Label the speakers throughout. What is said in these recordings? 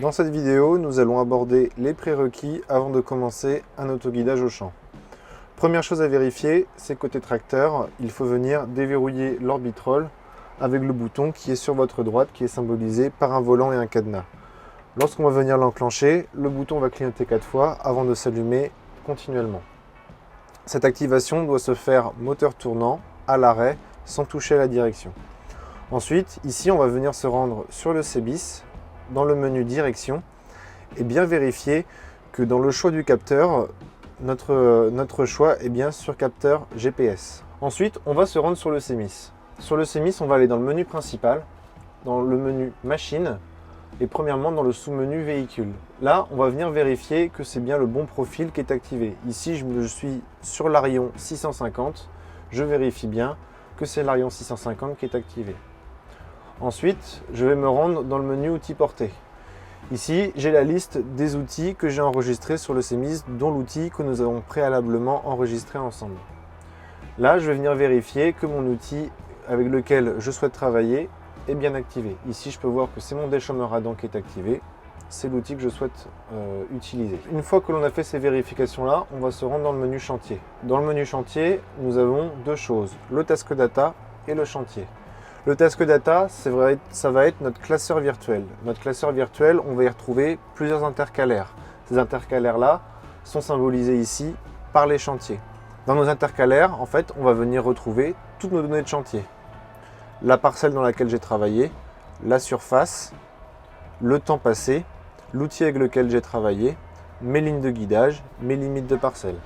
Speaker 1: Dans cette vidéo, nous allons aborder les prérequis avant de commencer un autoguidage au champ. Première chose à vérifier, c'est côté tracteur, il faut venir déverrouiller l'orbitrol avec le bouton qui est sur votre droite, qui est symbolisé par un volant et un cadenas. Lorsqu'on va venir l'enclencher, le bouton va clignoter 4 fois avant de s'allumer continuellement. Cette activation doit se faire moteur tournant, à l'arrêt, sans toucher à la direction. Ensuite, ici, on va venir se rendre sur le CBIS, dans le menu direction, et bien vérifier que dans le choix du capteur, notre choix est bien sur capteur GPS. Ensuite, on va se rendre sur le CMIS. Sur le CMIS, on va aller dans le menu principal, dans le menu machine, et premièrement dans le sous-menu véhicule. Là, on va venir vérifier que c'est bien le bon profil qui est activé. Ici, je suis sur l'Arion 650, je vérifie bien que c'est l'Arion 650 qui est activé. Ensuite, je vais me rendre dans le menu outils portés. Ici, j'ai la liste des outils que j'ai enregistrés sur le CMIS, dont l'outil que nous avons préalablement enregistré ensemble. Là, je vais venir vérifier que mon outil avec lequel je souhaite travailler est bien activé. Ici, je peux voir que c'est mon déchômeur Adam qui est activé. C'est l'outil que je souhaite utiliser. Une fois que l'on a fait ces vérifications-là, on va se rendre dans le menu chantier. Dans le menu chantier, nous avons deux choses, le task data et le chantier. Le task data, ça va être notre classeur virtuel. Notre classeur virtuel, on va y retrouver plusieurs intercalaires. Ces intercalaires-là sont symbolisés ici par les chantiers. Dans nos intercalaires, en fait, on va venir retrouver toutes nos données de chantier. La parcelle dans laquelle j'ai travaillé, la surface, le temps passé, l'outil avec lequel j'ai travaillé, mes lignes de guidage, mes limites de parcelle.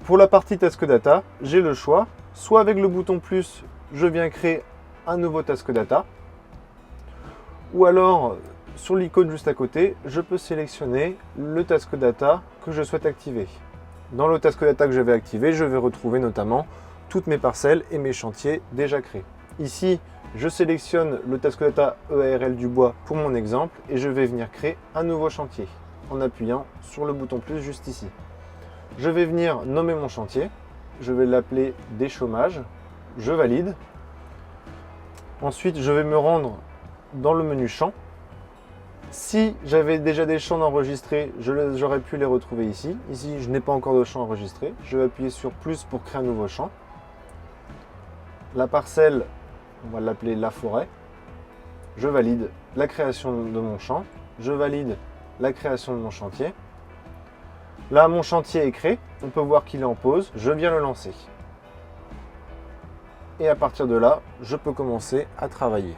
Speaker 1: Pour la partie task data, j'ai le choix, soit avec le bouton plus, je viens créer un nouveau task data, ou alors sur l'icône juste à côté, je peux sélectionner le task data que je souhaite activer. Dans le task data que je vais activer, je vais retrouver notamment toutes mes parcelles et mes chantiers déjà créés. Ici, je sélectionne le task data EARL du bois pour mon exemple et je vais venir créer un nouveau chantier en appuyant sur le bouton plus juste ici. Je vais venir nommer mon chantier, je vais l'appeler déchômage, je valide. Ensuite, je vais me rendre dans le menu champ. Si j'avais déjà des champs enregistrés, j'aurais pu les retrouver ici. Ici, je n'ai pas encore de champ enregistré. Je vais appuyer sur plus pour créer un nouveau champ. La parcelle, on va l'appeler la forêt. Je valide la création de mon champ. Je valide la création de mon chantier. Là, mon chantier est créé. On peut voir qu'il est en pause. Je viens le lancer. Et à partir de là, je peux commencer à travailler.